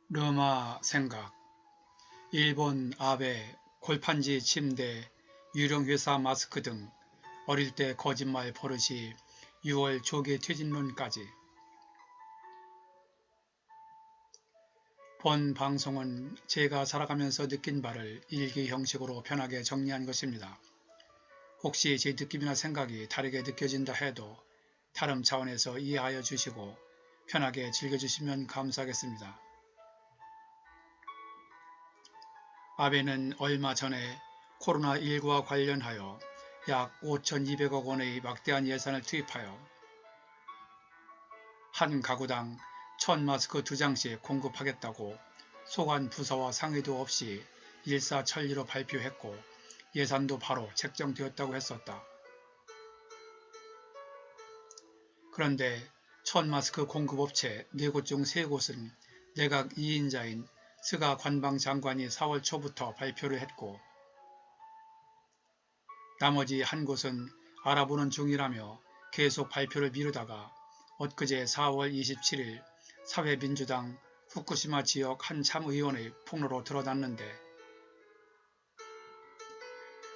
르마 생각, 일본 아베, 골판지 침대, 유령회사 마스크 등 어릴 때 거짓말 버릇이 6월 조기 퇴진론까지. 본 방송은 제가 살아가면서 느낀 바를 일기 형식으로 편하게 정리한 것입니다. 혹시 제 느낌이나 생각이 다르게 느껴진다 해도 다름 차원에서 이해하여 주시고 편하게 즐겨주시면 감사하겠습니다. 아베는 얼마 전에 코로나19와 관련하여 약 5,200억 원의 막대한 예산을 투입하여 한 가구당 1,000마스크 2장씩 공급하겠다고 소관 부서와 상의도 없이 일사천리로 발표했고 예산도 바로 책정되었다고 했었다. 그런데 1,000마스크 공급업체 4곳 중 3곳은 내각 2인자인 스가 관방장관이 4월 초부터 발표를 했고 나머지 한 곳은 알아보는 중이라며 계속 발표를 미루다가 엊그제 4월 27일 사회민주당 후쿠시마 지역 한 참의원의 폭로로 드러났는데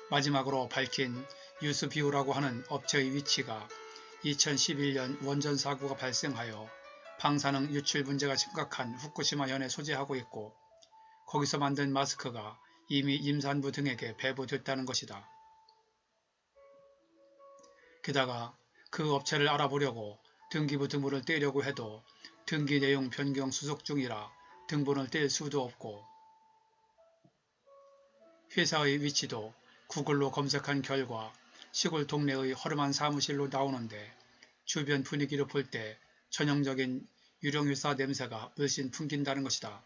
마지막으로 밝힌 유스비우라고 하는 업체의 위치가 2011년 원전 사고가 발생하여 방사능 유출 문제가 심각한 후쿠시마현에 소재하고 있고 거기서 만든 마스크가 이미 임산부 등에게 배부됐다는 것이다. 게다가 그 업체를 알아보려고 등기부 등본을 떼려고 해도 등기 내용 변경 수속 중이라 등본을 뗄 수도 없고 회사의 위치도 구글로 검색한 결과 시골 동네의 허름한 사무실로 나오는데 주변 분위기를 볼 때 전형적인 유령회사 냄새가 물씬 풍긴다는 것이다.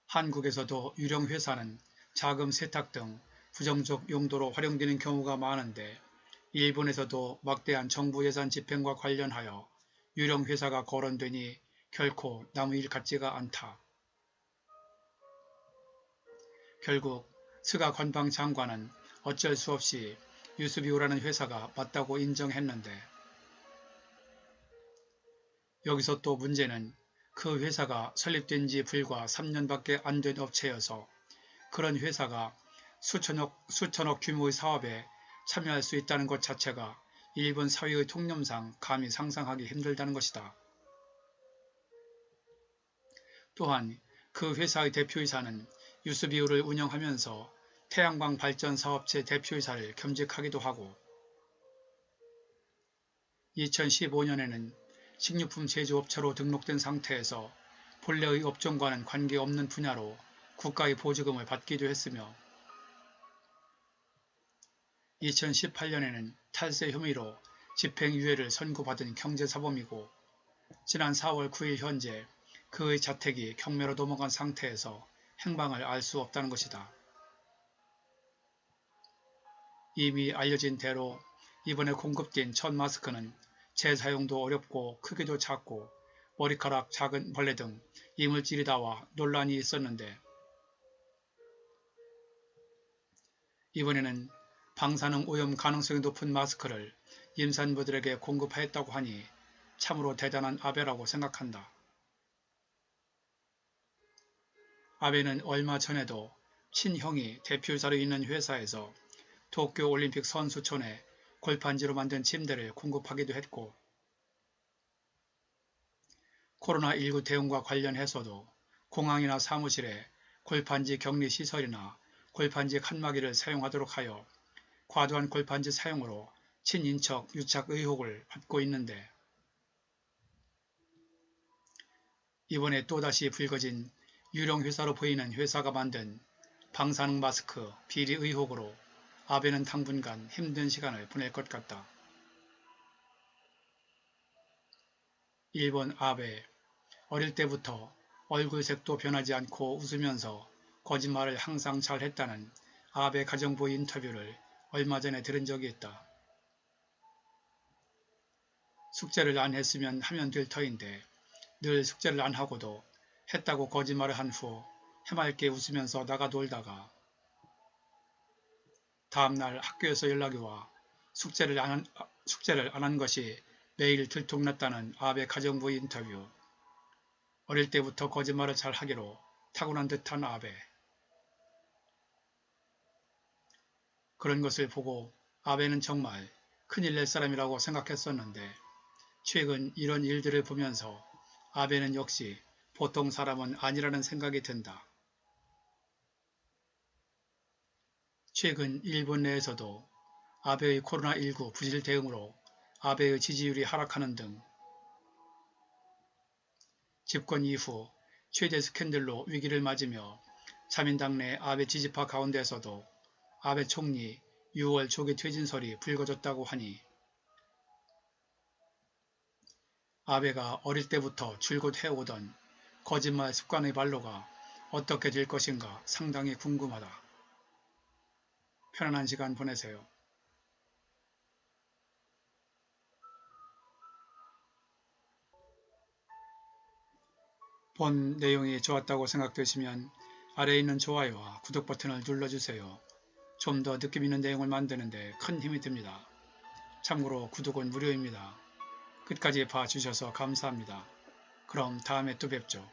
한국에서도 유령회사는 자금 세탁 등 부정적 용도로 활용되는 경우가 많은데 일본에서도 막대한 정부 예산 집행과 관련하여 유령회사가 거론되니 결코 남의 일 같지가 않다. 결국 스가 관방장관은 어쩔 수 없이 유스비오라는 회사가 맞다고 인정했는데 여기서 또 문제는 그 회사가 설립된 지 불과 3년밖에 안 된 업체여서 그런 회사가 수천억 규모의 사업에 참여할 수 있다는 것 자체가 일본 사회의 통념상 감히 상상하기 힘들다는 것이다. 또한 그 회사의 대표이사는 유스비오를 운영하면서 태양광 발전 사업체 대표이사를 겸직하기도 하고 2015년에는 식료품 제조업체로 등록된 상태에서 본래의 업종과는 관계없는 분야로 국가의 보조금을 받기도 했으며 2018년에는 탈세 혐의로 집행유예를 선고받은 경제사범이고 지난 4월 9일 현재 그의 자택이 경매로 넘어간 상태에서 행방을 알 수 없다는 것이다. 이미 알려진 대로 이번에 공급된 첫 마스크는 재사용도 어렵고 크기도 작고 머리카락 작은 벌레 등 이물질이 나와 논란이 있었는데 이번에는 방사능 오염 가능성이 높은 마스크를 임산부들에게 공급하였다고 하니 참으로 대단한 아베라고 생각한다. 아베는 얼마 전에도 친형이 대표이사로 있는 회사에서 도쿄올림픽 선수촌에 골판지로 만든 침대를 공급하기도 했고 코로나19 대응과 관련해서도 공항이나 사무실에 골판지 격리시설이나 골판지 칸막이를 사용하도록 하여 과도한 골판지 사용으로 친인척 유착 의혹을 받고 있는데 이번에 또다시 불거진 유령회사로 보이는 회사가 만든 방사능 마스크 비리 의혹으로 아베는 당분간 힘든 시간을 보낼 것 같다. 일본 아베, 어릴 때부터 얼굴색도 변하지 않고 웃으면서 거짓말을 항상 잘했다는 아베 가정부의 인터뷰를 얼마 전에 들은 적이 있다. 숙제를 안 했으면 하면 될 터인데 늘 숙제를 안 하고도 했다고 거짓말을 한 후 해맑게 웃으면서 나가 놀다가 다음날 학교에서 연락이 와 숙제를 안 한 것이 매일 들통났다는 아베 가정부의 인터뷰. 어릴 때부터 거짓말을 잘 하기로 타고난 듯한 아베. 그런 것을 보고 아베는 정말 큰일 낼 사람이라고 생각했었는데 최근 이런 일들을 보면서 아베는 역시 보통 사람은 아니라는 생각이 든다. 최근 일본 내에서도 아베의 코로나19 부실 대응으로 아베의 지지율이 하락하는 등 집권 이후 최대 스캔들로 위기를 맞으며 자민당 내 아베 지지파 가운데서도 아베 총리 6월 조기 퇴진설이 불거졌다고 하니 아베가 어릴 때부터 줄곧 해오던 거짓말 습관의 발로가 어떻게 될 것인가 상당히 궁금하다. 편안한 시간 보내세요. 본 내용이 좋았다고 생각되시면 아래에 있는 좋아요와 구독 버튼을 눌러주세요. 좀 더 느낌 있는 내용을 만드는데 큰 힘이 됩니다. 참고로 구독은 무료입니다. 끝까지 봐주셔서 감사합니다. 그럼 다음에 또 뵙죠.